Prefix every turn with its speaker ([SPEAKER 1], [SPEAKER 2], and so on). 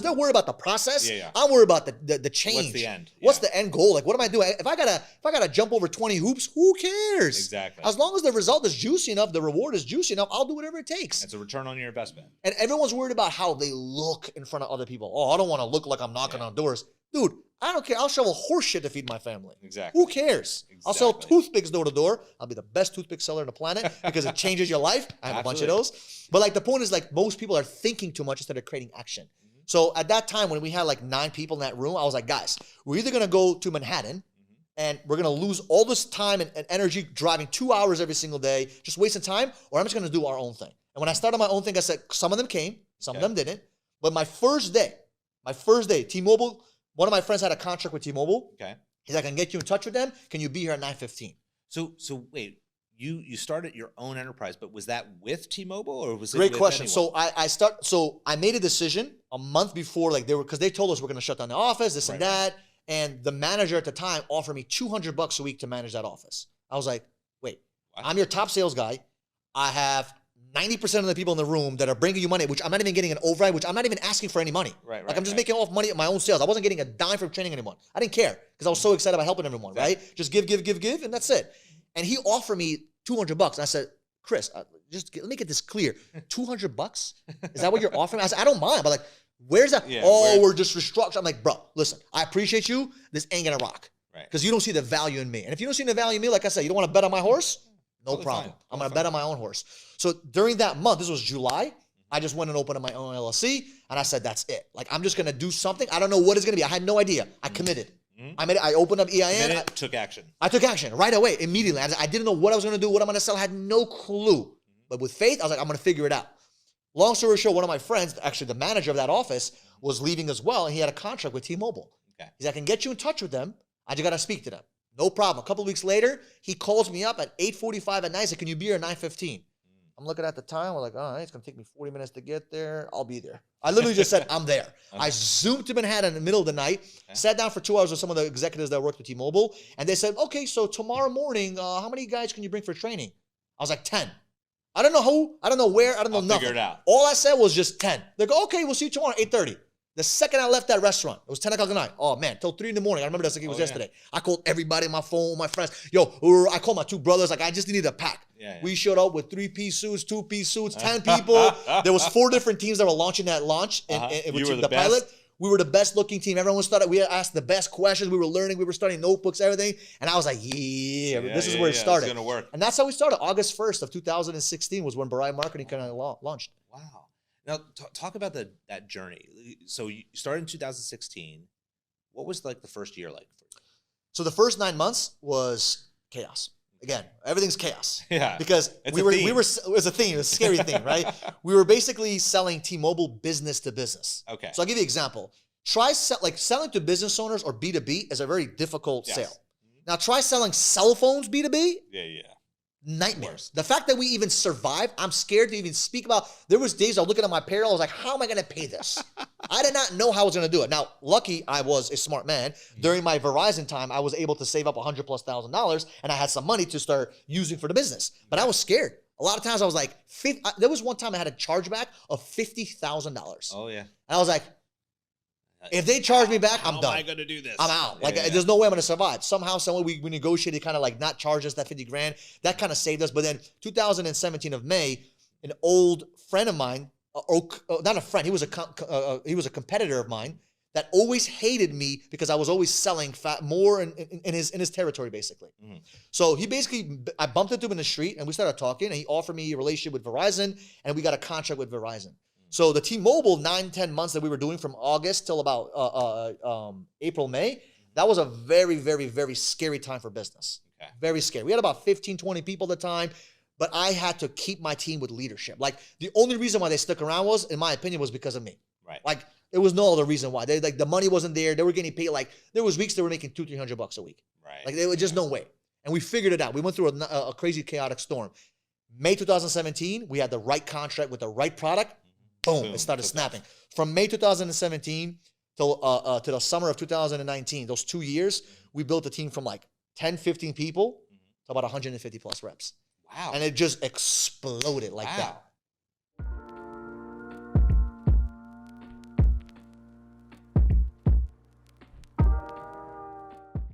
[SPEAKER 1] because they're worried about the process.
[SPEAKER 2] Yeah, yeah.
[SPEAKER 1] I'm worried about the change.
[SPEAKER 2] What's the end?
[SPEAKER 1] What's the end goal? Like, what am I doing? If I gotta jump over 20 hoops, who cares?
[SPEAKER 2] Exactly.
[SPEAKER 1] As long as the result is juicy enough, the reward is juicy enough, I'll do whatever it takes.
[SPEAKER 2] It's a return on your investment.
[SPEAKER 1] And everyone's worried about how they look in front of other people. Oh, I don't want to look like I'm knocking on doors. Dude, I don't care. I'll shovel horse shit to feed my family.
[SPEAKER 2] Exactly.
[SPEAKER 1] Who cares?
[SPEAKER 2] Exactly.
[SPEAKER 1] I'll sell toothpicks door to door. I'll be the best toothpick seller on the planet because it changes your life. I have a bunch of those. But like the point is like most people are thinking too much instead of creating action. So at that time when we had like 9 people in that room, I was like, guys, we're either going to go to Manhattan and we're going to lose all this time and energy driving 2 hours every single day, just wasting time, or I'm just going to do our own thing. And when I started my own thing, I said, some of them came, some of them didn't. But my first day, T-Mobile, one of my friends had a contract with T-Mobile.
[SPEAKER 2] Okay.
[SPEAKER 1] He's like, I can get you in touch with them. Can you be here at 9:15?
[SPEAKER 2] So wait, you started your own enterprise, but was that with T-Mobile or was it
[SPEAKER 1] Great
[SPEAKER 2] with
[SPEAKER 1] question.
[SPEAKER 2] anyone?
[SPEAKER 1] So I made a decision a month before, like because they told us we're going to shut down the office, this and that. And the manager at the time offered me $200 a week to manage that office. I was like, wait, I'm your top sales guy. I have 90% of the people in the room that are bringing you money, which I'm not even getting an override, which I'm not even asking for any money. Like I'm just making off money at my own sales. I wasn't getting a dime from training anyone. I didn't care because I was so excited about helping everyone, right? Just give, and that's it. And he offered me $200. I said, Chris, let me get this clear. $200? Is that what you're offering? I said, I don't mind, but like, where's that? We're just restructured. I'm like, bro, listen, I appreciate you. This ain't gonna rock. Because you don't see the value in me. And if you don't see the value in me, like I said, you don't want to bet on my horse? No problem. I'm going to bet on my own horse. So during that month, this was July, I just went and opened my own LLC, and I said, that's it. Like, I'm just going to do something. I don't know what it's going to be. I had no idea. I committed. I opened up EIN.
[SPEAKER 2] I took action.
[SPEAKER 1] I took action right away, immediately. I didn't know what I was going to do, what I'm going to sell. I had no clue. But with faith, I was like, I'm going to figure it out. Long story short, one of my friends, actually the manager of that office, was leaving as well, and he had a contract with T-Mobile. He's like, I can get you in touch with them. I just got to speak to them. No problem. A couple of weeks later, he calls me up at 8:45 at night. He said, can you be here at 9:15? I'm looking at the time. We're like, all right, it's going to take me 40 minutes to get there. I'll be there. I literally just said, I'm there. I zoomed to Manhattan in the middle of the night, sat down for 2 hours with some of the executives that worked with T-Mobile, and they said, okay, so tomorrow morning, how many guys can you bring for training? I was like, 10. I don't know who, I don't know where, I don't know nothing.
[SPEAKER 2] Figure it out.
[SPEAKER 1] All I said was just 10. They go, okay, we'll see you tomorrow at 8:30. The second I left that restaurant, it was 10 o'clock at night. Oh, man, till 3 in the morning. I remember that's like it was yesterday. I called everybody on my phone, my friends. Yo, I called my 2 brothers. Like, I just needed a pack. We showed up with 3-piece suits, 2-piece suits, 10 people. There was 4 different teams that were launching that launch.
[SPEAKER 2] You were the
[SPEAKER 1] pilot. We were the best looking team. Everyone started. We asked the best questions. We were learning. We were studying notebooks, everything. And I was like, this is where it started.
[SPEAKER 2] It's going to work.
[SPEAKER 1] And that's how we started. August 1st of 2016 was when Barai Marketing kind of launched.
[SPEAKER 2] Wow. Now, talk about that journey. So you started in 2016. What was like the first year like for you?
[SPEAKER 1] So the first 9 months was chaos. Again, everything's chaos.
[SPEAKER 2] Yeah.
[SPEAKER 1] Because it was a theme, it was a scary theme, right? We were basically selling T-Mobile business to business.
[SPEAKER 2] Okay.
[SPEAKER 1] So I'll give you an example. Selling to business owners or B2B is a very difficult sale. Now try selling cell phones B2B.
[SPEAKER 2] Yeah.
[SPEAKER 1] Nightmares. The fact that we even survived, I'm scared to even speak about. There was days I was looking at my payroll, I was like, how am I going to pay this? I did not know how I was going to do it. Now, lucky I was a smart man. During my Verizon time, I was able to save up $100,000+, and I had some money to start using for the business. But I was scared. A lot of times I was like, there was one time I had a chargeback of $50,000.
[SPEAKER 2] Oh, yeah.
[SPEAKER 1] And I was like, if they charge me back, I'm done.
[SPEAKER 2] How am I going to do this?
[SPEAKER 1] I'm out. There's no way I'm going to survive. Somehow, we negotiated kind of like not charge us that 50 grand. That kind of saved us. But then 2017 of May, an old friend of mine, not a friend, he was a competitor of mine that always hated me because I was always selling more in his territory, basically. So I bumped into him in the street and we started talking and he offered me a relationship with Verizon and we got a contract with Verizon. So the T-Mobile 9-10 months that we were doing from August till about April, May, that was a very, very, very scary time for business. Okay. Very scary. We had about 15, 20 people at the time, but I had to keep my team with leadership. Like the only reason why they stuck around was, in my opinion, was because of me.
[SPEAKER 2] Right.
[SPEAKER 1] Like there was no other reason why. The money wasn't there. They were getting paid. Like there was weeks they were making $200-300 a week.
[SPEAKER 2] Right.
[SPEAKER 1] Like there was just no way. And we figured it out. We went through a crazy chaotic storm. May 2017, we had the right contract with the right product. Boom, it started snapping. From May 2017 till to the summer of 2019, those 2 years, we built a team from like 10, 15 people to about 150+ reps.
[SPEAKER 2] Wow.
[SPEAKER 1] And it just exploded like that.